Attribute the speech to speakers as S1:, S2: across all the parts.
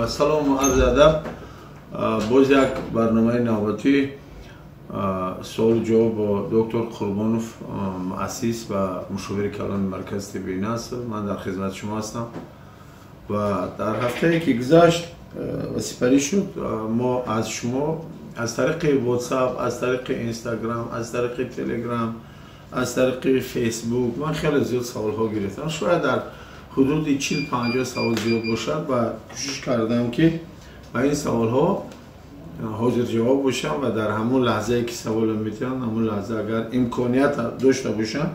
S1: سلام و عرض ادب. باز یک برنامه نوبتی سوال جواب با دکتر قربانوف، مؤسس و مشاور کلان مرکز طب نصر. من در خدمت شما هستم و در هفته که گذشت و سپری شد ما از شما از طریق واتساپ، از طریق اینستاگرام، از طریق تلگرام، از طریق فیسبوک من خیلی زیاد سوال ها گرفتم. شاید در حدود 40-50 سوال زیاد باشد و کوشش کردم که با این سوال ها حاضر جواب باشم و در همون لحظه که سوال میتونم، همون لحظه اگر امکانیت داشته باشم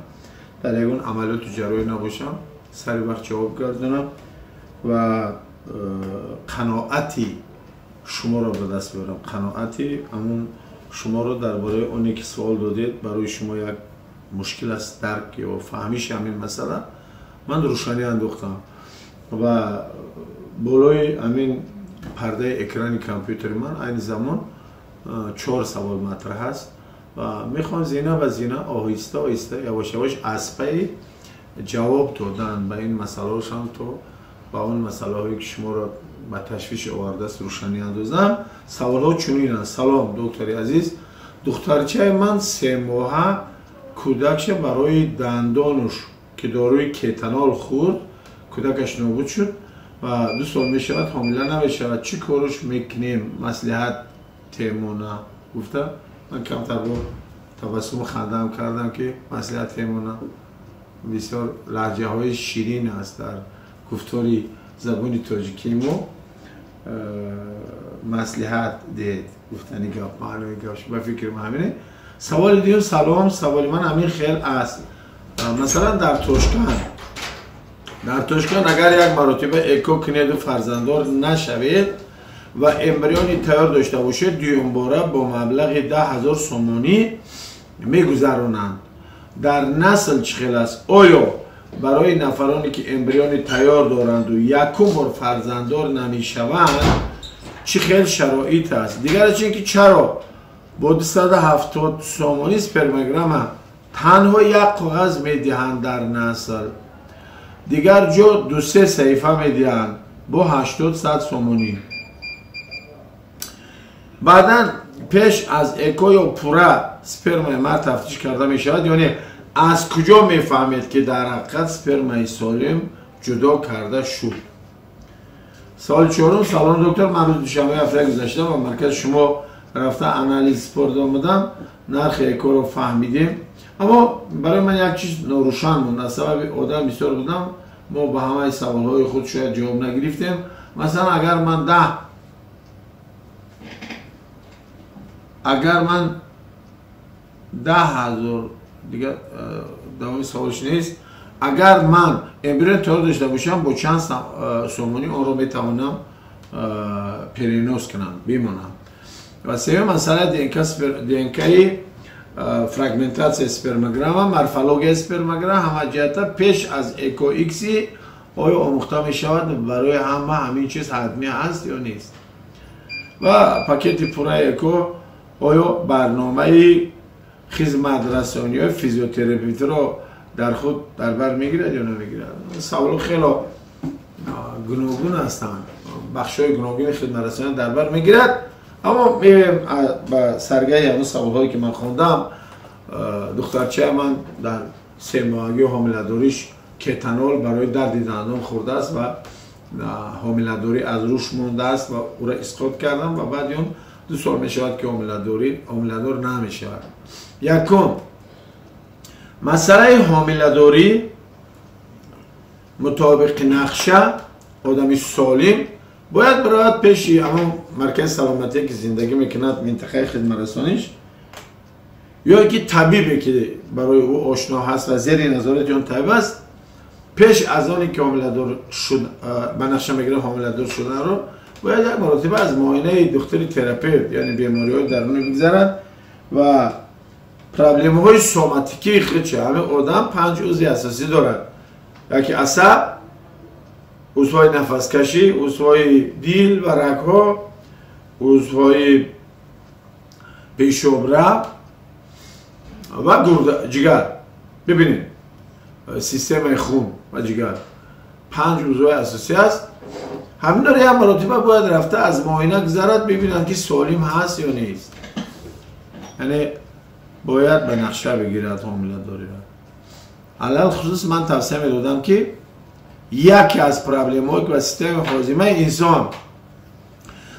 S1: در یکون عملیات و جراحی نباشم سری وقت جواب گردونم و قناعتی شما را به دست بیارم. قناعتی همون شما را درباره اونی که سوال دادید برای شما یک مشکل است درک یا فهمیش همین مسئله من روشنی انداختم و بالای همین پرده اکران کامپیوتر من این زمان 4 سوال مطرح است و میخوام زینه و زینه آهسته آهسته یواش یواش از پی جواب دادن به این مسئله هاشم تو با اون مسئله هایی که شما را به تشویش آورده است روشنی اندازم. سوال ها چنین است. سلام دکتر عزیز، دخترچه من 3 ماه کودکش برای دندانش که داروی کتانول خورد کودکش نابود شد و 2 سال می شود حامله نمیشود، چی کارش میکنیم؟ مصلحت تیمونه گفته. من کمتر با تبسم خندم کردم که مصلحت تیمونه بسیار لهجه های شیرین است در گفتاری زبان تاجیکی ما. مصلحت دید گفتنی گپ معنی گپش به فکر ما همینه. سوال دیگه سلام، سوال من همین خیل است. مثلا در توشکان اگر یک مرتبه اکو کنید و فرزنددار نشوید و امبریونی تیار داشته باشید دوم باره با مبلغ 10,000 سومانی میگذرانند. در نسل چه خیل است؟ آیا برای نفرانی که امبریونی تیار دارند و یکم بار فرزنددار نمیشوند چه خیل شرایط است؟ دیگر اینکه چرا با 270 سومانی سپرمگرام تنها یک کاغذ میدهند در نسل، دیگر جو 2-3 صحیفه میدهند با 80-100 سومانی. بعدا پیش از اکو یا پورا سپرم ما تفتیش کرده می شود، یعنی از کجا میفهمید که در حقیقت سپرم سالم جدا کرده شد؟ سال 4. سلام دکتر، من روز دوشنبه هفته گذشته و مرکز شما رفته آنالیز سپرد آمدم، نرخ اکو رو فهمیدیم اما برای من یک چیز ناروشن بود. از سبب آدم بسیار بودم ما به همه سوال های خود شاید جواب نگرفتیم. مثلا اگر من 10,000 دیگه دوام سوالش نیست، اگر من امبریون تیار داشته باشم با چند سومانی آن رو میتوانم پرینوز کنم بمانم. و سوم مسئله دینکه فرگمنتاسیون سپرمگرام، مورفولوژی سپرمگرام همه جهت پیش از اکو ایکسی آیا آموخته می شود برای همین چیز حتمی است یا نیست؟ و پاکت پورا اکو آیا برنامه خدمت رسانی های فیزیوتراپی رو در خود در بر میگیرد یا نمیگیرد؟ سوال خیلی گوناگون هستند، بخش های گوناگون خدمت رسانی در بر میگیرد. اما میریم با سرگه همون سوال هایی که من خوندم. دخترچه من در 3 ماهگی حامله‌داریش کتانول برای درد دندان خورده است و حامله‌داری از روش مونده است و او را اسقاط کردم و بعد اون 2 سال می شود که حامله‌دار نمی شود. یکم مسئله حامله‌داری مطابق نقشه آدمی سالم باید برود پیشی همون مرکز سلامتی که زندگی میکند منطقه خدمت رسانیش یا که طبیبی که برای او آشنا هست و زیر نظارت اون طبیب است پیش از آنی که حامله‌دار شد به نقشه میگیره حامله‌دار شدن رو باید یک مرتبه از معاینه دکتری تراپیوت یعنی بیماری‌های درونی بگذرد و پرابلم های سوماتیکی خودشه. همه آدم 5 عضو اساسی دارن، یکی عصب، عضوهای نفس کشی، عضوهای دیل و رگ ها، عضوهای پیشاب رفت و گرده جگر. ببینید سیستم خون و جگر 5 عضو اساسی است. همین داره هم مراتبه باید رفته از معاینه گذرد ببینن که سالم هست یا نیست. یعنی باید به نقشه بگیرد حامله داری. علل خصوص من توصیه میدادم که یکی از پرابلم های که سیستم هاضمه انسان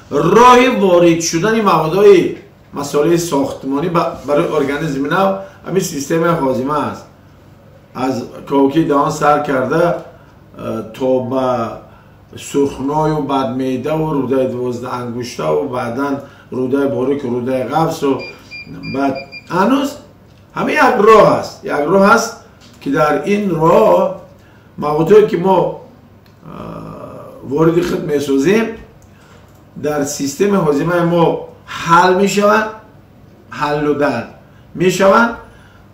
S1: راه وارد شدن موادهای مسائل ساختمانی برای ارگانیسم نو همین سیستم هاضمه است. از کاوکی دهان سر کرده تا به سرخنای و بعد معده و روده 12 انگشته و بعدا روده باریک و روده قفص و بعد هنوز همه یک راه است. یک راه است که در این راه موادی که ما وارد خود میسازیم در سیستم هاضمه ما حل میشوند، حل و درد میشوند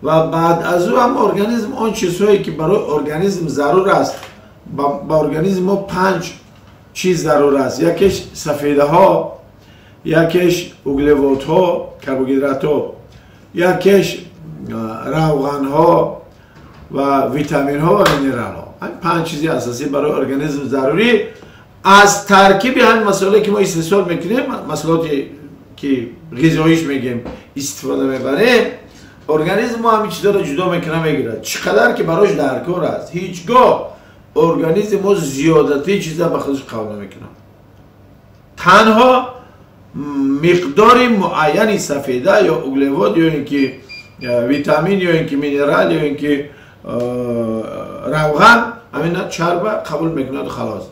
S1: و بعد از او هم ارگانیسم آن چیزهایی که برای ارگانیسم ضرور است با ارگانیسم ما 5 چیز ضرور است. یکیش سفیده ها، یکیش اوگلوات ها، کربوهیدرات ها، یکیش روغن ها و ویتامین ها و مینرال ها. این 5 چیز اساسی برای ارگانیسم ضروری از ترکیب همین مسائلی که ما استحصال میکنیم، مسائلاتی که غذاییش میگیم استفاده میبریم، ارگانیسم ما همین چیزا رو جدا میکنه میگیره. چقدر که براش درکار است، هیچگاه ارگانیسم ما زیادتی چیزا به خودش قبول نمیکنه. تنها مقدار معینی سفیده یا اوگلوات یا اینکه ویتامین یا اینکه مینرال یا اینکه روغن همین چربه قبول میکنه و خلاص.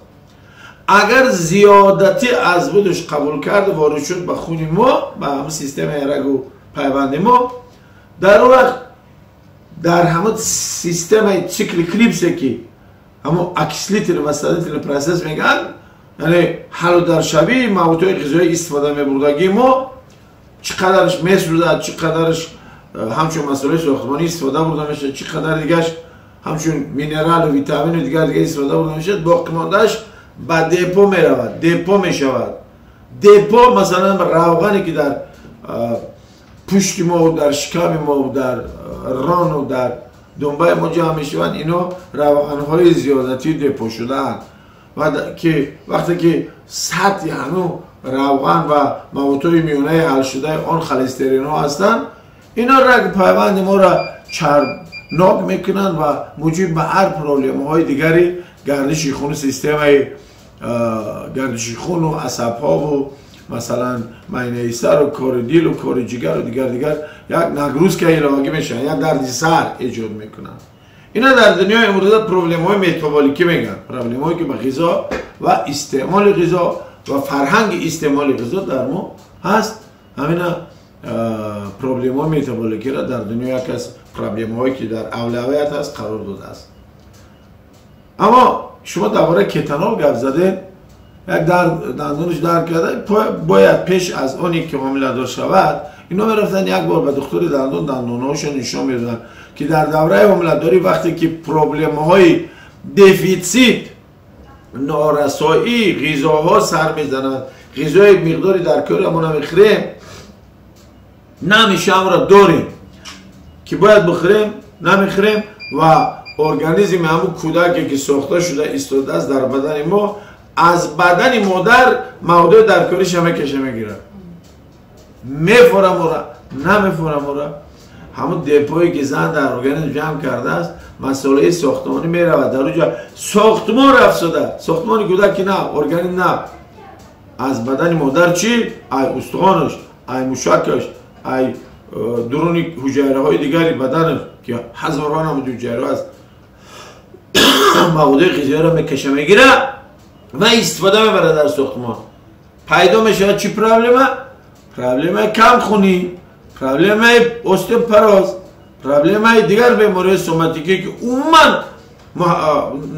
S1: اگر زیادتی از بودش قبول کرد وارد شد به خون ما، به همون سیستم رگ و پیوند ما، در اون وقت در همون سیستم سیکل کلیپسی که همون اکسلیتر و استادیتر پروسس میگن، یعنی حل و در شبیه موادهای غذایی استفاده میبردگی ما چقدرش میسوزد، چقدرش همچون مسئله ساختمانی استفاده برده میشه، چقدر دیگهش همچون مینرال و ویتامین و دیگه استفاده برده میشه، باقی ماندهش به دپو میرود، دپو میشود. دپو مثلا روغنی که در پشت ما و در شکم ما و در ران و در دنبای ما جمع میشوند، اینا روغنهای زیادتی دپو شدن و که وقتی که سطح هنو روغن و موادهای میونه حل شده آن خلسترین ها هستند، اینا رگ پیوند ما را چربناک میکنن و موجب به هر پرابلم های دیگری گردش خون، سیستم گردش خون و عصب ها و مثلا معاینه سر و کار دیل و کار جگر و دیگر یک نگروز که علاقه میشن، یک درد سر ایجاد میکنن. اینا در دنیای امروزه پرابلم های متابولیکی میگن، پرابلم هایی که به غذا و استعمال غذا و فرهنگ استعمال غذا در ما هست. همینا پرابلم های متابولیکی را در دنیا یک از پرابلم هایی که در اولویت هست قرار داده است. اما شما درباره کتانول گپ زده، یک دندونش درد کرده، باید پیش از آنی که حامله دار شود اینا میرفتن یک بار به دکتر دندونهاشون نشان میدادن که در دوره حامله داری وقتی که پرابلم های دفیسیت، نارسایی غذاها سر میزنند، غذای مقداری در کار ما نمیخوریم، نمیشه را داریم که باید بخوریم نمیخوریم و ارگانیسم همون کودکی که ساخته شده ایستاده است در بدن ما، از بدن مادر مواد در کاریش همه کشه میگیره، میفورم را نمیفورم را. همون دپوی که زن در ارگانیسم جمع کرده است، مسئله ساختمانی میرود در اونجا ساختمان افسده، ساختمان کودک نه، ارگانیسم نه، از بدن مادر چی؟ ای استخوانش، ای موشکش، ای درون حجره های دیگری بدن که هزاران هم حجره است مواد غذایی را میکشه میگیره و استفاده میبره در ساختمان. پیدا میشه چی پرابلمه؟ پرابلم کم خونی، پرابلم استئوپروز، پرابلم دیگر بیماری سوماتیکی که عموما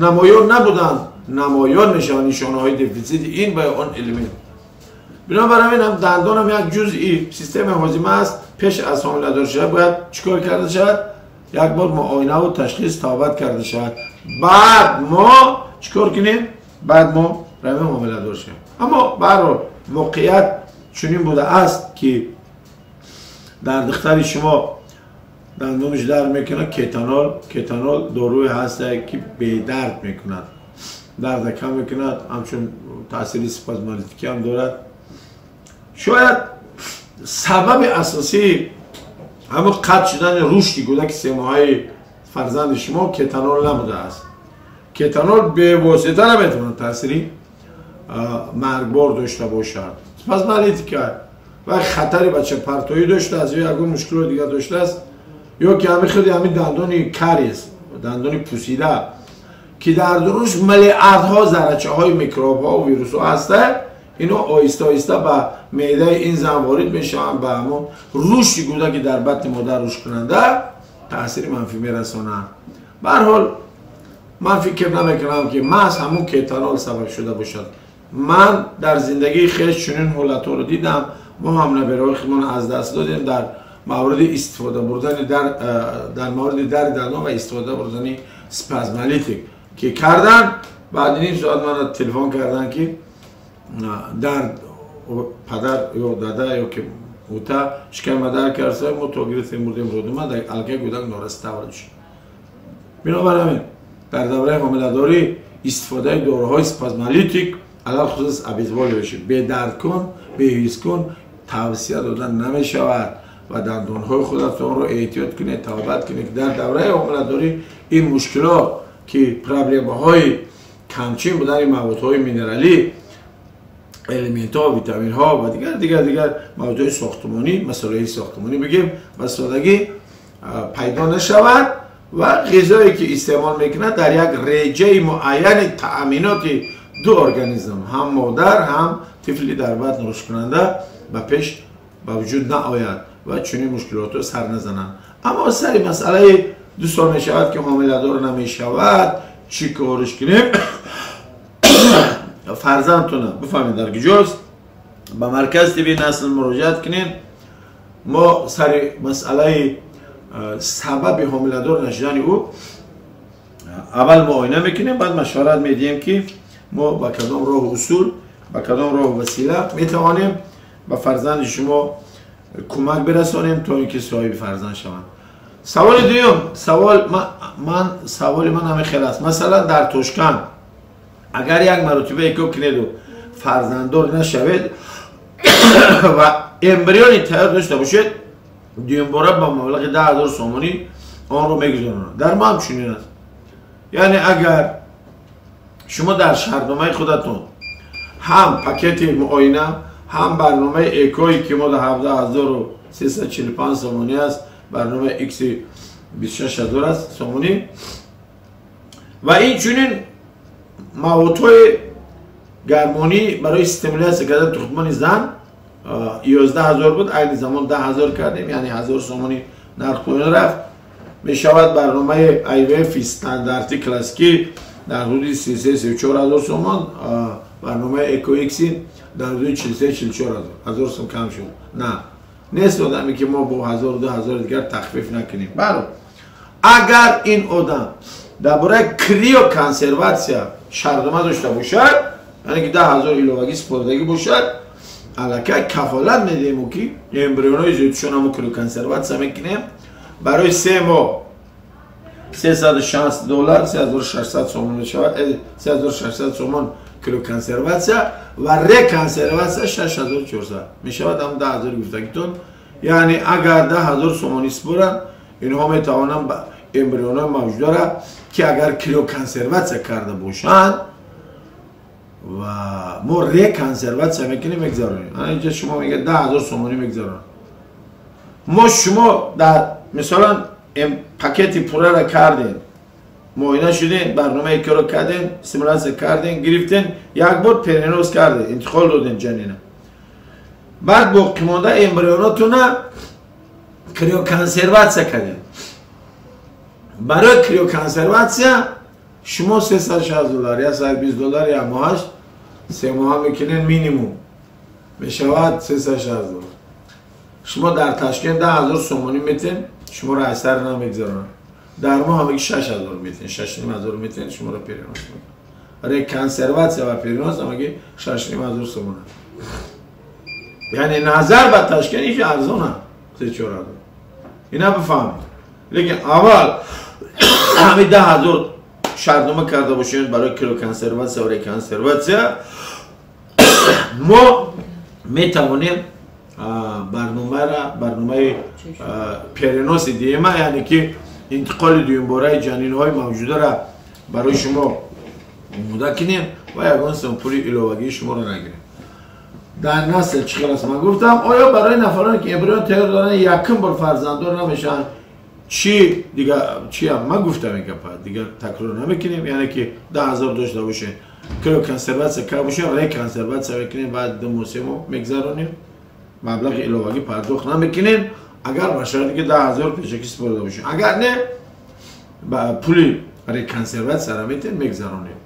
S1: نمایان نبودن، نمایان میشن نشانه های دفیسیت این به آن الیمنت. بنابراین هم دندان هم یک جزئی سیستم هاضمه است. پیش از حامله دار شود باید چیکار کرده شود؟ یک بار معاینه و تشخیص تابت کرده شود، بعد ما چیکار کنیم؟ بعد ما روی حامله دار شویم. اما برای واقعیت چنین بوده است که در دختر شما دندانش درد میکنه، کتانول داروی هست که به درد میکند، درد کم میکند، همچون تاثیر سپازمالیتیکی هم دارد. شاید سبب اساسی همون قطع شدن رشد کودک 3 ماهه فرزند شما کتانول نبوده است. کتانول به واسطه نمیتونه تاثیری مرگبار داشته باشد. سپازمالیتیکی و خطر بچه پرتویی داشته است یا اگر مشکل دیگر داشته است، یا که همین خیلی همین دندان کاریس، دندان پوسیده که در دروش ملیاردها ذره‌چه های میکروب ها و ویروس ها هسته، اینا آهسته آهسته به معده این زن وارد میشن، به همون رشد کودک در بطن مادر رشد کننده تاثیر منفی میرسانند. به هر حال من فکر نمیکنم که محض همون کتانول سبب شده باشد. من در زندگی خویش چنین حالت‌ها رو دیدم. ما هم نبرای خودمون از دست دادیم در مورد استفاده بردن در مورد درد دندان و استفاده بردن سپازمالیتیک که کردن. بعد نیم ساعت من تلفن کردن که درد پدر یا داده یا که اوتا شکم مادر کرده ما تو گرفتیم بردیم رودما در الگه کودک نارسته وارد شد. بنابراین در دوره حامله داری استفاده داروهای سپازمالیتیک علاوه خصوص ابیزوال بشه، به درد کن، به هیز کن توصیه دادن نمی شود و دندانهای خودتون رو احتیاط کنید، تابت کنید. در دوره حامله داری این مشکلات که پرابلم های کمچین بودن موادهای مینرالی، الیمنت ها، ویتامین ها و دیگر موادهای ساختمانی، مسائل ساختمانی بگیم و سادگی پیدا نشود و غذایی که استعمال میکنه در یک رژه معین تأمینات دو ارگانیسم، هم مادر هم طفلی در بطن رشد کننده به پیش به وجود نآید و چنین مشکلات رو سر نزنند. اما سر مسئله 2 سال می شود که حامله دار نمی شود چی کارش کنیم؟ فرزندتون بفهمید در کجاست، به مرکز طبی نسل مراجعت کنین. ما سر مسئله سبب حامله دار نشدن او اول معاینه میکنیم، بعد مشورت میدیم که ما با کدام راه اصول، با کدام راه وسیله میتوانیم به فرزند شما کمک برسانیم تا اینکه صاحب فرزند شوند. سوال دوم، سوال من همین خیلی است. مثلا در توشکن اگر یک مرتبه اکو کنید و فرزنددار نشوید و امبریونی تیار داشته باشید، دوم باره با مبلغ 10,000 سومانی آن رو میگذارند. در ما هم چنین است. یعنی اگر شما در شهرنامه خودتون هم پاکت معاینه، هم برنامه اکوی که ما در 17,345 سومانی است، برنامه ایکس 26,000 است سومانی و این چنین موادهای گرمانی برای استیمولیاسیون کردن تخمانی زن 11,000 بود، این زمان 10,000 کردیم، یعنی 1,000 سومانی نرخ پایین رفت. می شود برنامه IVF استانداردی کلاسیکی در حدود 33-34,000 سومان، برنامه اکو ایکسی در حدود 43-44,000 سوم کم شد. نه نیست آدمی که ما با 1,000-2,000 دیگر تخفیف نکنیم. برای اگر این آدم درباره کریو کانسرواسیا شرطنامه داشته باشد، یعنی که 10,000 ایلوگی سپردگی باشد، الکی کفالت میدیم که امبریونای زیدشون هم کریو کانسرواسیا میکنیم برای 3 ماه $360 3,600 سومن میشود، 3,600 سومن کریو کانسرواسیا و ریکانسرواسیا 6,400 میشود، هم 10,000 گفتگیتون. یعنی اگر 10,000 سومانی سپرن اینها میتوانن امبریونای موجود داره که اگر کریو کانسرواسیا کرده باشند و ما ریکانسرواسیا میکنیم میگذاریم. اینجا شما میگه 10,000 سومانی میگذارن، ما شما در مثلا پاکتی پوره را کردین، معاینه شدین، برنامه اکو رو کردین، سیمولیاسیون کردین، گرفتین، یک بار پرینوس کردین، انتقال دادین جنینه، بعد باقی مانده امبریوناتون کریو کانسرواسیا کردین. برای کریو کانسرواسیا شما $360 یا $120 یا ماهش 3 ماه میکنین مینیموم. میشود 360 دلار. شما در تشکیل 10,000 سومانی میتین، شما را اثر نمیگذارن. در ما همگی 6,000 میتین، 6,500 میتین شما را پریناس میکنن. برای کنسرواتسیا و پریناس همگی 6,500 سومانه. یعنی نظر به تشکیل ایش ارزونه 3-4 هزار. اینا بفهمید. لیکن اول همین 10,000 شرطنامه کرده باشین برای کیلو کنسرواتسیا و ریکنسرواتسیا، ما میتوانیم برنامه پریناس دیما، یعنی که انتقال دویمباره جنین های موجوده را برای شما آماده کنیم و یگان سامپولی ایلاوگی شما را نگیریم. در نسل چی خلاص من گفتم، آیا برای نفرانی که امبریون تیار دارن یکم بار فرزنددار نمیشن چی دیگه چی هم من گفتم این گپ دیگه تکرار نمیکنیم، یعنی که 10,000 داشته باشین کیلو کنسرواتسیا که باشین ریکنسرواتسیا بکنیم بعد 2 موسم میگذرونیم مبلغ ایلاوگی پرداخت نمیکنین اگر باشه دیگه 10,000 پیشکی سپرده باشین، اگر نه با پولی ریکنسرواتسیا را میتین میگذرونیم.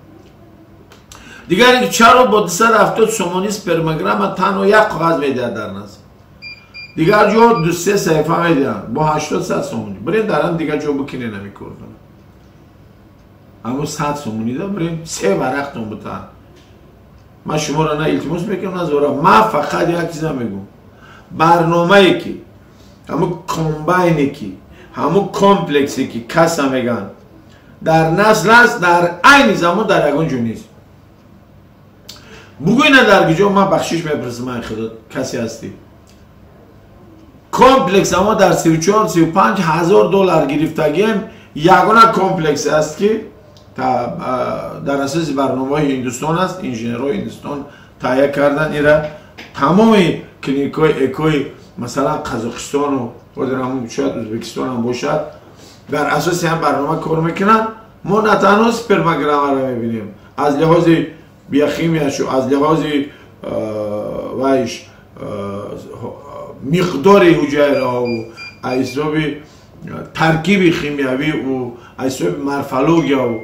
S1: دیگر اینکه چرا با 270 سومانی سپرمگرام تنها یک کاغذ میده در نظر، دیگر جو 2-3 صفحه میده با 800 سومانی برین درم دیگر جو بکنه نمیکردن، اما 100 سومانی ده برین 3 ورق تون بتن. من شما را نه التماس میکنم نه زورا، من فقط یک چیز میگم، برنامه ای که همون کامباینی که همون کامپلکسی که کس میگن در نسل است در عین زمان در یگان جو نیست. بگوی نه در کجا من بخشش میپرسم من خدا کسی هستی کامپلکس اما در 34-35 هزار دلار گرفتگیم یگانه کامپلکس است که در اساس برنامه های هندوستان است، انجینرهای هندوستان تهیه کردن ایره. تمام کلینیک های اکوی مثلا قزاقستان و در همون شاید ازبکستان هم باشد در اساس هم برنامه کار میکنن. ما نه تنها سپرمگرام را میبینیم از لحاظ بیوشیمیش و از لحاظ وایش مقدار حجره ها و حساب ترکیب شیمیایی و حساب مورفولوژیا و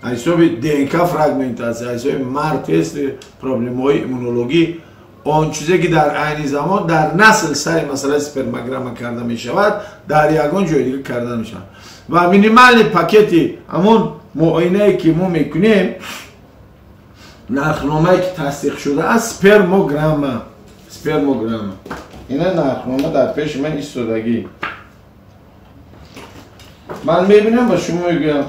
S1: حساب دینکا فرگمنتاسیون، حساب تست پروبلم های ایمونولوژی، آن چیزی که در عین زمان در نسل سر مسئله سپرمگرام کرده می شود در یگان جای دیگه کرده می شود و مینیمال پاکتی همون معاینه که ما میکنیم نرخنامه که تصدیق شده از سپرموگرام اینا نرخنامه در پیش من ایستادگی من میبینم و شما میگم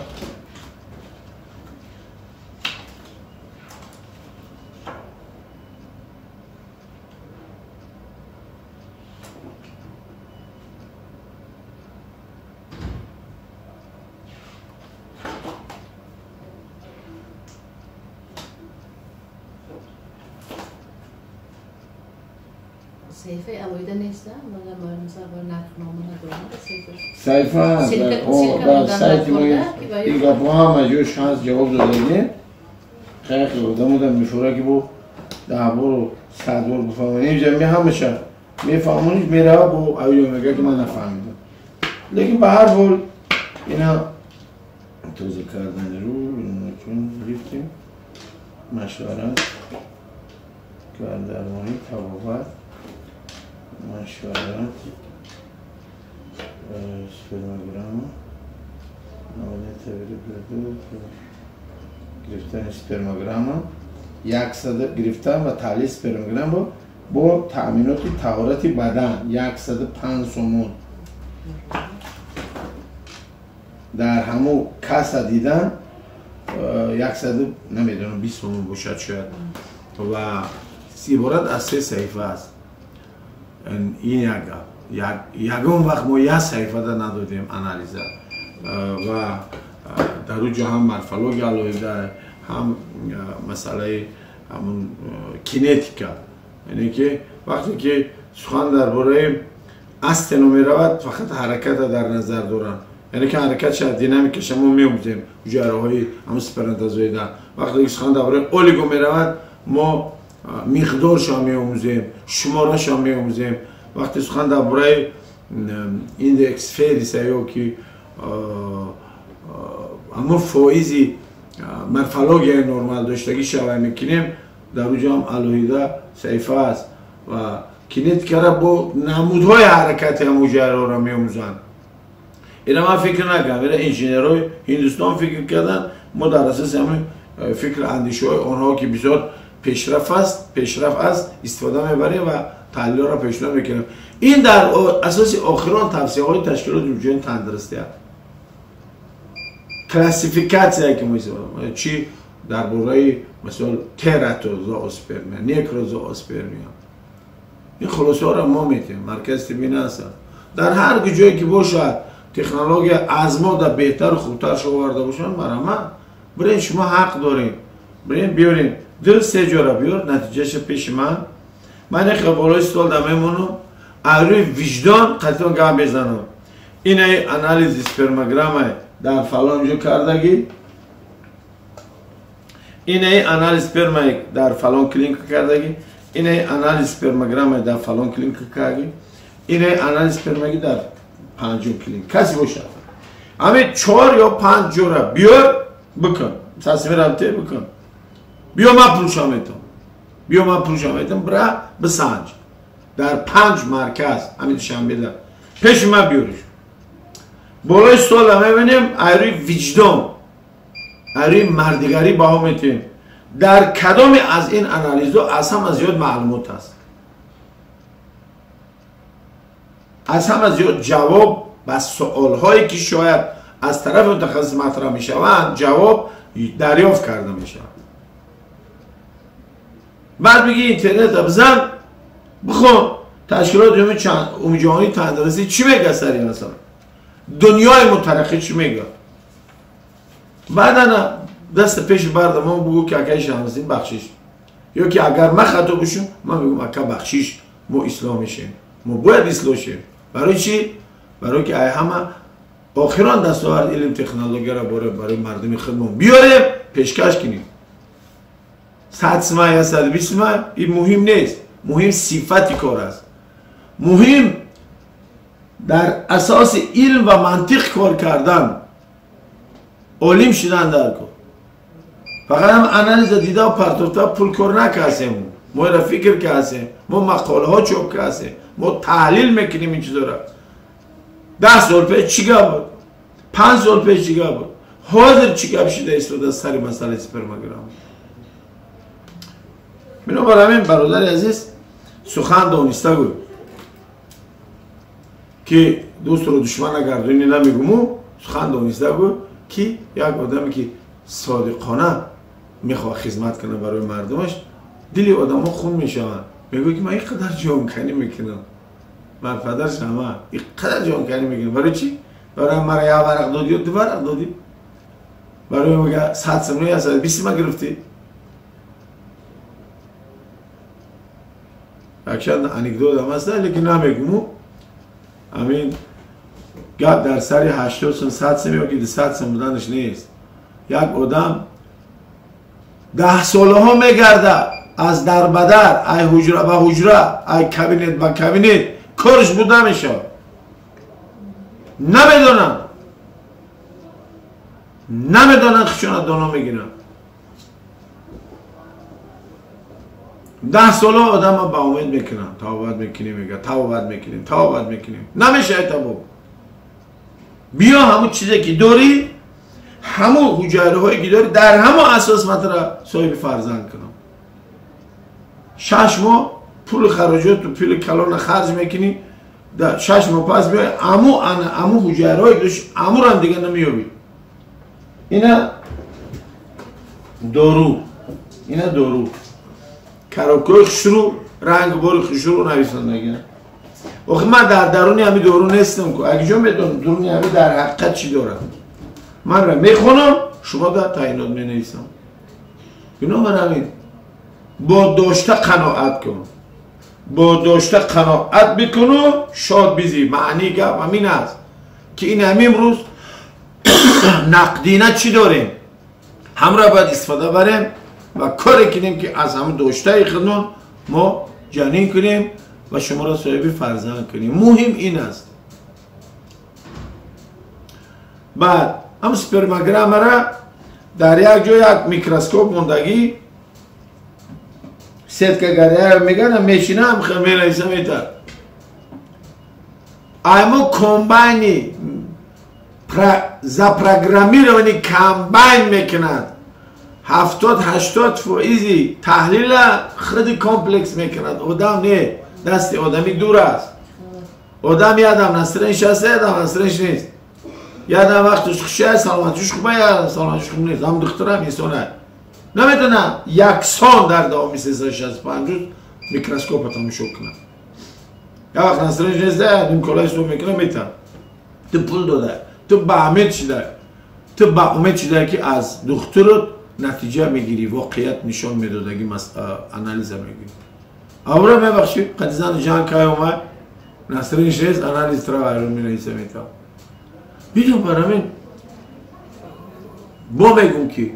S2: Sayfa alıydı neyse, bana mesela böyle naknamına doğru da sayfa.
S1: Sayfa, sayfa دیگه با هم مجبور شانس جواب دادیم. خیلی بودم میفوره که بو دعوا 100 بار بفهمونیم جمعی همشه میفهمونیش میره با اویو میگه که من نفهمیدم. لیکن به هر حال اینا توضیح کردن رو چون گرفتیم مشورت کاردرمانی توابت مشورت سپرمگرام نمونه تبریک بردو گرفتن سپرمگرام 100 گرفتن و تحلیل سپرمگرام با تأمینات طهارت بدن 105 سومون در همون کس دیدن 100 نمیدونم 20 سومون باشد شاید و عبارت از 3 صحیفه است. این یکم وقت ما یک صحیفه را ندادیم انالیزه و در اونجا هم مورفولوژی علایده هم مسئله همون کینتیکا، یعنی که وقتی که سخن درباره استنو میرود فقط حرکت در نظر دارن، یعنی که حرکت شاید دینامیک شما میومدیم جراحی همون سپرنتازویده. وقتی که سخن درباره اولیگو میرود ما مقدارش را می‌آموزیم، شمارش را می‌آموزیم. وقتی سخن درباره ایندکس فریس یا که همون فایزی مورفولوژی نرمال داشتگی شوی میکنیم در اونجا هم علایده صحیفه است و کینتیکا را با نمودهای حرکت حجره را می‌آموزند. اینا من فکر نکنم، اینا انجینرهای هندوستان فکر کردن، ما در اساس همین فکر اندیشه های آنها که بسیار پیشرفت است استفاده میبریم و تحلیل را پیشنهاد میکنیم. این در اساس آخران توصیه های تشکیلات جمهوری تندرستی است. کلاسیفیکاسیون که می‌سازیم چی درباره مثلا تراتوزواسپرمیا، نیکروزواسپرمیا، این خلاصه ها را ما میتیم مرکز طبی هست. در هر جایی که باشد تکنولوژی از ما در بهتر و خوبتر شو آورده باشن مرحمت برین، شما حق دارین، برین بیارین دل سه جا را بیار، نتیجهش پیش من یک بالای سوال دمیمونم روی وجدان قطعا گام بزنم. اینه انالیز اسپرماگرام در فلان جو کردگی، اینه انالیز اسپرما در فلان کلینیک کردگی، اینه انالیز اسپرماگرام در فلان کلینیک کردگی، اینه انالیز اسپرماگی در پنجم کلینیک کسی باشد. همه 4 یا 5 جو را بیار بکن، تصمیم رابطه بکن، بیا من پروشامیتم برا بسنج در 5 مرکز همین شنبه در پیش من بیارش. بالای سوال همه بینیم ایروی وجدان، ایروی مردگری با هم میتیم در کدام از این انالیزها از هم از زیاد معلومات هست، از هم از زیاد جواب و سوال هایی که شاید از طرف متخصص مطرح می شوند جواب دریافت کرده می شود. بعد بگی اینترنت بزن بخون تشکیلات جمهوری تندرستی چی میگه سری مثلا دنیای مترقی چی میگه. بعدا دست پیش بردم ما بگو که اگه شهنزین بخشش یا که اگر من خطا بشم من بگم اگه بخشش ما اسلام شیم، ما باید اسلام شیم. برای چی؟ برای که همه آخران دستاورد علم تکنولوژی را برای مردم خودمون بیاریم پیشکش کنیم. 100 ماه یا 120 ماه این مهم نیست، مهم صفت کار است، مهم در اساس علم و منطق کار کردن، علم شدن در کار. فقط هم انالیز دیده و پرتوتا پول کار نکردیم، ما را فکر کردیم، ما مقاله ها چوب کردیم، ما تحلیل میکنیم این چیزا را. 10 سال پیش چیکار بود؟ 5 سال پیش چیکار بود؟ حاضر چیکار شده است از سر مسئله اسپرماگرام. بنابراین برادر عزیز سخن دانسته گوی که دوست رو دشمن گردونی نمیگم، سخن دانسته گوی که یک آدمی که صادقانه میخواد خدمت کنه برای مردمش دل آدم ها خون میشوند. میگوی که من اینقدر جانکنی میکنم، من پدرش همه اینقدر جانکنی میکنم. برای چی؟ برای مرا یه ورق دادی و 2 ورق دادی، برای میگه 100 سمنه یا 120 ما گرفتی. اکشن انیکدوت هم هست لیکن نمیگم. همین گپ در سری 80 سن 100 سن یا که 100 سن بودنش نیست. یک آدم 10 ساله ها میگرده از در بدر ای حجره به حجره ای کابینت به کابینت کارش بوده میشه، نمیدونن خشونت دانا میگیرن. 10 ساله آدم ها با امید میکنن توبت میکنیم، میگه توبت میکنیم نمیشه اتباب. بیا همون چیزی که داری، همون حجره هایی که داری در همون اساس مطرح صاحب فرزند کنم. 6 ماه پول خراجات و پول کلان خرج میکنی، در 6 ماه پس بیای امو حجره هایی داشت امو هم دیگه نمیابی. اینا دارو کراکوی خشرو رنگ باری خشرو نویسن نگه. آخه من در درونی همی دارو نیستم که اگه جا میدونم درونی همی در حقیقت چی دارم من را میخونم، شما در تعیینات می نویسم. اینا من همین با داشته قناعت کن، با داشته قناعت بکنو شاد بیزی. معنی گپ همین است که این همین امروز نقدینه چی داریم، همراه باید استفاده بریم و کاری کنیم که از همون داشته خودمون ما جنین کنیم و شما را صاحب فرزند کنیم. مهم این است. بعد هم سپرماگرام را در یک جای یک میکروسکوپ موندگی сеткагари меган мешинам хмерайсам это аймо комбайни запрограммированный комбайн мекунад 70-80% تحلیل خیلی کامپلکس میکند آدم نه دست آدمی دور است آدم یادم نسترنش هست یادم نسترنش نیست یادم وقتش خوشه سلامتش خوبه یا سلامتش خوب نیست هم دخترم یسونه نمیتونه یکسان در دوام 365 روز میکروسکوپ تماشا کنه یا وقت نسترنش نیست نیمکلای سو میکنه میتونه تو پول داده تو با امید شده تو با امید شده که از دخترت نتیجه میگیری واقعیت نشان میدادگی انالیز میگیری آورا میبخشی قدیزان جان که اومد نسترنش نیست انالیز ترا وایرون مینویسه میتا بیدون برامین با میگم که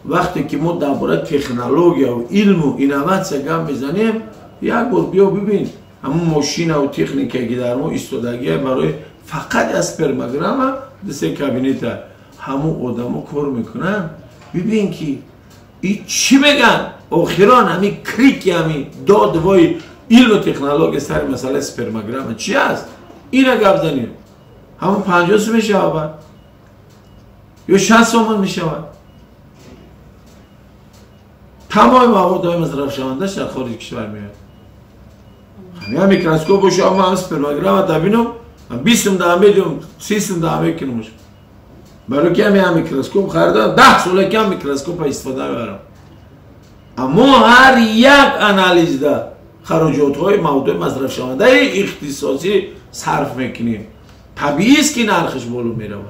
S1: وقتی که ما درباره تکنولوژیا و علم و اینوواسیون گام میزنیم یک بار بیا ببین همون ماشین و تکنیکی که در ما ایستادگی برای فقط اسپرماگرام دسته کابینت همون آدمو کار میکنن ببین که این چی میگن آخران همین کریکی همین داد وای علم و تکنولوژی سر مسئله اسپرماگرام چی است اینا گپ زنیم همون 50 سو میشود یا 60 تومان میشود تمام موادهای مصرف شوندهش در خارج کشور میاد همین میکروسکوپ و شما هم اسپرماگرام تبینم 20 در میدیم 30 در میکنمش برای که همین میکروسکوپ خریدم 10 سال کم میکروسکوپ استفاده میبرم اما هر یک انالیز ده خراجات های مواد مصرف شونده اختصاصی صرف میکنیم طبیعی است که نرخش بالا میرود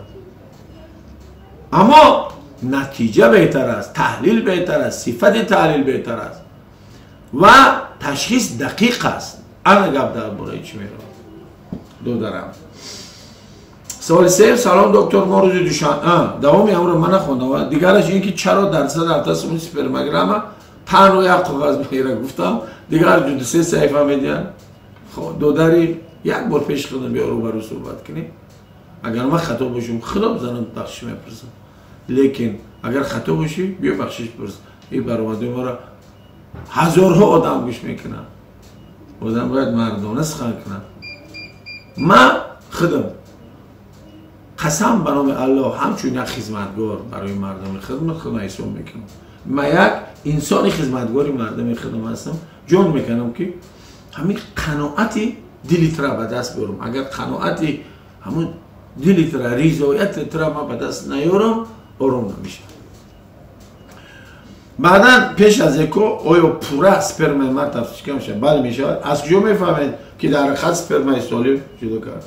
S1: اما نتیجه بهتر است تحلیل بهتر است صفت تحلیل بهتر است و تشخیص دقیق است انا گپ درباره چی میرود دو درم سوال سه سلام دکتر ما روز دوشنبه دوامی امر من نخوندم دیگرش این که چرا درصد ارتش اون اسپرماگرام تنها یک کاغذ میگیره گفتم دیگر جو 3 صفحه میدن خب دو دری یک بار پیش خودم بیا رو برو صحبت کنیم اگر من خطا باشم خدا بزنم بخشش میپرسم لیکن اگر خطا باشی بیا بخشش پرس این برآمده ما را هزارها آدم گوش میکنن آدم باید مردانه سخن کنن من خودم قسم به نام الله همچون یک خدمتگار برای مردم خدمت خودم احسان میکنم من یک انسان خدمتگاری مردم خدمت هستم جان میکنم که همین قناعتی دلیت را به دست بیارم اگر قناعتی همون دلیت را رضایت را ما به دست نیارم آرام نمیشه بعدا پیش از اکو آیا پورا اسپرم ما تفسیر کنم شد بله میشه از کجا میفهمید که در خط اسپرم سالم جدا کرد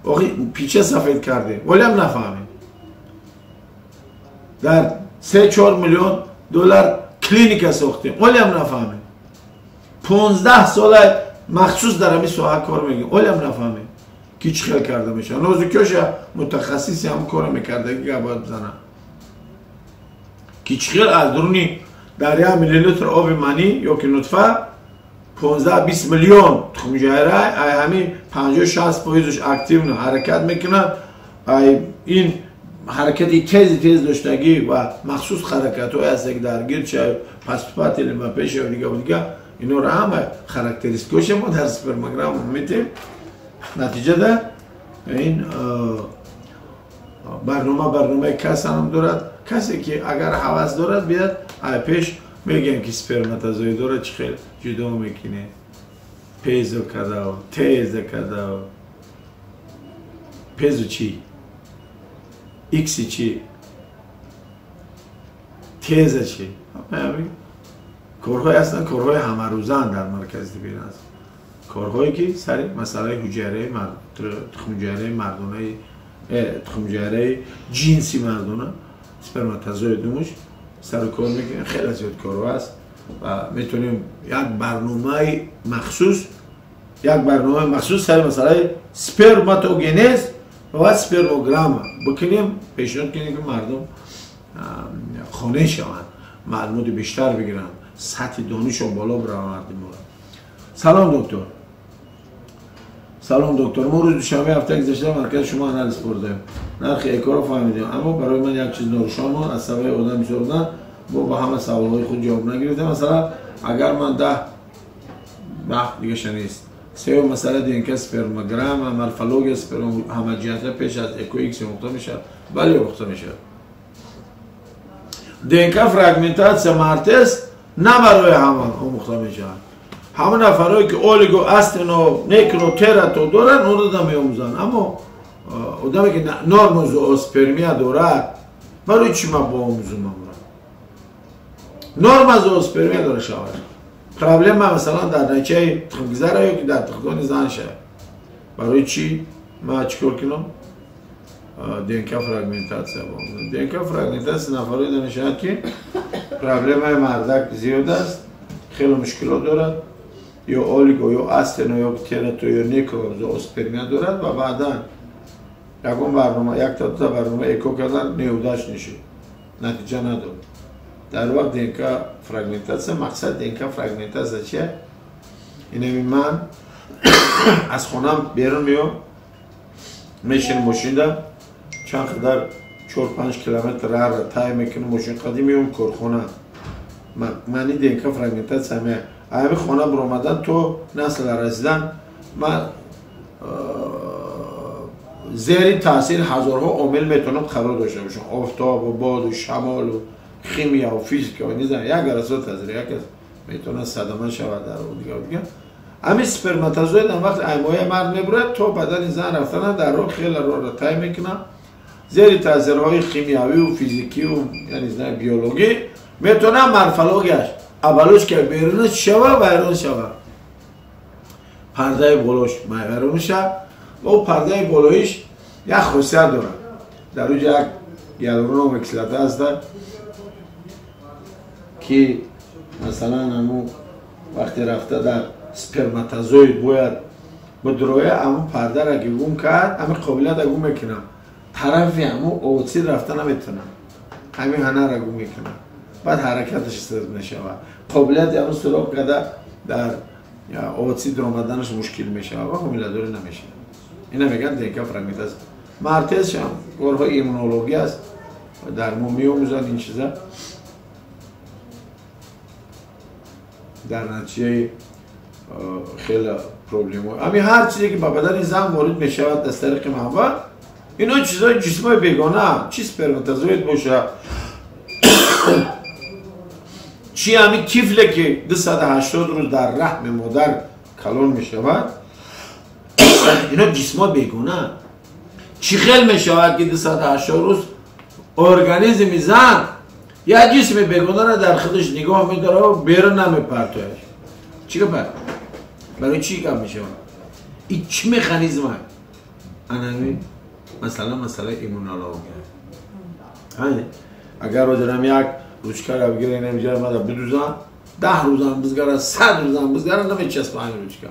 S1: آخه پیچه سفید کرده ولی هم نفهمید در 3-4 میلیون دلار کلینیک ساختیم ولی هم نفهمید 15 سال مخصوص در همین ساحه کار میگیم ولی هم نفهمید که چی خیل کرده میشه نازکیاش متخصصی هم کار میکرده که باید بزنم که چی خیل از درونی در 1 میلی لیتر آب منی یا که نطفه 15-20 میلیون تخم جایره همین 50-60% اکتیو حرکت میکنه این حرکتی تیز داشتگی و مخصوص حرکت های هست که درگیر چه پس و پیش و دیگه اینا رو همه خاراکتریستیکش ما در اسپرماگرام میتیم نتیجه ده این برنامه کس هم دارد کسی که اگر حواس دارد بیاد پیش میگن که سپرماتوزوید داره چه خیلی جدا میکنه پیزو کده و تیز کده و پیزو چی؟ ایکسی چی؟ تیز چی؟ کارهای هستن کارهای همه روزان در مرکز دبیر هست کارهایی که سری مسئله حجره تخمجره مردانه تخمجره جنسی مردانه سپرماتوزوید دومش سر کار میکنه خیلی زیاد کارو هست و میتونیم یک برنامه مخصوص سر مسئله سپرماتوگنز و اسپرموگرام بکنیم پیشنهاد کنیم که مردم خانه شوند معلومات بیشتر بگیرن سطح دانششون بالا بره مردم. سلام دکتر ما روز دوشنبه هفته گذشته مرکز شما انالیز بردیم نرخ اکو رو فهمیدیم اما برای من یک چیز نروشن از سوای آدم می‌سردن با همه سوالهای خود جواب نگرفته. مثلا اگر من 10 دیگه شنیست سیو مثلا دینکا سپرموگرام مورفولوژی سپرم همه جهت پیش از اکو ایکس مقطع میشه ولی مقطع میشه. دینکا فرگمنتاسیا مارتس نه برای همه مقطع میشه. همه نفرایی که اولیگو استنو نیکرو تراتو دارن اون رو دم میآموزن، اما آدمی که نورموزوسپرمیا دارد برای چی ما با آموزم؟ نورموزوسپرمیا داره شاور. پرابلم مثلا در نچه تخمگذاره یا که در تخمگذار زن شه. برای چی؟ ما چیکار کنم؟ دینکا فرگمنتاسیا با آموزم. دینکا فرگمنتاسیا نفرایی دانشد که پرابلم مردک زیاد است، خیلی مشکلات دارد، یا اولیگو یا استنو یا تراتو یا نیکروزوسپرمیا دارد و بعدا یکون برنامه یک تا دو برنامه اکو کردن نیوداش نشه، نتیجه نداره. در وقت دینکا فرگمنتاسیا مقصد دینکا فرگمنتاسیا چیه؟ اینه من از خونم بیرون میام میشین ماشین دا چند قدر 4-5 کیلومتر راه طی میکنم ماشین قدیم میام کارخونه. من دینکا فرگمنتاسیا همه همه خونه برآمدن تو نسل رسیدن من زیر تاثیر هزارها عامل میتونم قرار داشته باشم، آفتاب و باد و شمال و شیمیا و فیزیک و نیزن یک درصد تاثیر یک میتونه صدمه شود در اون دیگه. همین اسپرماتوزوید هم وقت ایمای مرد میبره تو بدن زن رفتن در رو خیلی رو طی میکنه زیر تاثیرهای شیمیایی و فیزیکی و یعنی زن بیولوژی میتونه مورفولوژیش اولش که بیرون شوه بیرون شوه پرده بالوش بیرون شوه و او پرده بالویش یک خاصیت داره. در اونجا یک گیالورون و اکسیلاتور هست که مثلا همون وقتی رفته در سپرماتوزوید باید بدروه همون پرده را که گم کرد همه قابلیت را گم میکنم طرفی همون اوتسید رفته نمیتونم همین هنه را گم میکنم بعد حرکتش استرد نشوه قابلیت همون سراغ کرده در اوتسید آمدنش مشکل میشه و قابلیت‌داری نمیشه. اینا میگن دینکا فرگمنتاسیا. مارتس هم گروه ایمونولوژی است در ما میآموزن این چیزا در نتیجه خیلی پروبلم ها همین هر چیزی که با بدن زن وارد میشود از طریق محبت اینا چیزای جسمای بیگانه چی سپرماتوزوید باشه چی همین طفلی که 280 روز در رحم مادر کلون میشود اینا جسمای بیگانه چی خیلی میشود که 280 روز ارگانیسم زن یا جسم بیگانه را در خودش نگاه میداره و بیرون نمیپرتویش. چی که برای چی کم میشه؟ این چی مکانیزم هست؟ انمی مثلا ایمونولوژی. اگر روزم یک روزکار را بگیره نمیجاره ما بدوزن 10 روزم بزگره 100 روزم بزگره نمیچسبه همین روزکار.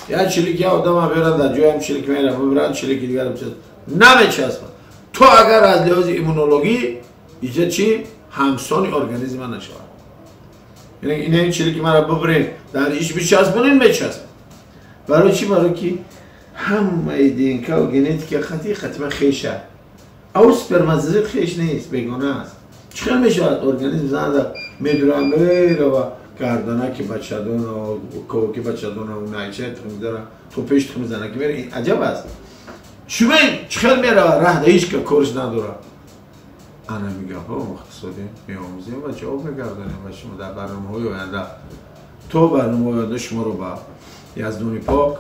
S1: یا چلیک یا آدم بیارن در جای هم چلیک میرن ببرن چلیک دیگر بچسبه نمیچسبه. تو اگر از لحاظ ایمونولوژی ایجاد چی؟ همسان ارگانیسم نشود. یعنی این چیزی که مرا ببرین در ایش بچسبونین میچسبه. برای چی؟ برای که همه دینکا و ژنتیک خطیبه خیشه. او سپرماتوزوید خیش نیست، بیگانه است. چخیل میشود ارگانیسم زنده میدورن میره و گردنه که بچه دون و کوه که بچه دون و نایچه تخمی داره تو پیش تخمی زنه که میره این عجب است. چخیل میره راه هیچ که کورش نداره. انا میگم ها مختصری میآموزیم و جواب میگردانیم و شما در برنامه‌های آینده تو برنامه آینده شما رو با یزدان پاک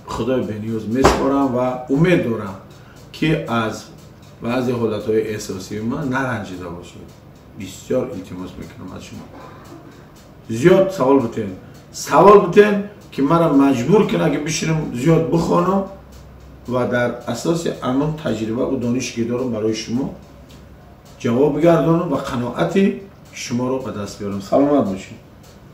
S1: خدای بنیوز میسپارم و امید دارم که از بعضی حالتهای احساسی من نرنجیده باشید. بسیار التماس میکنم از شما زیاد سوال بتین که مرا مجبور کنه که بشینم زیاد بخوانم و در اساس امان تجربه و دانشی که دارم برای شما جواب بگردانم و قناعت شما رو به دست بیارم. سلامت باشید.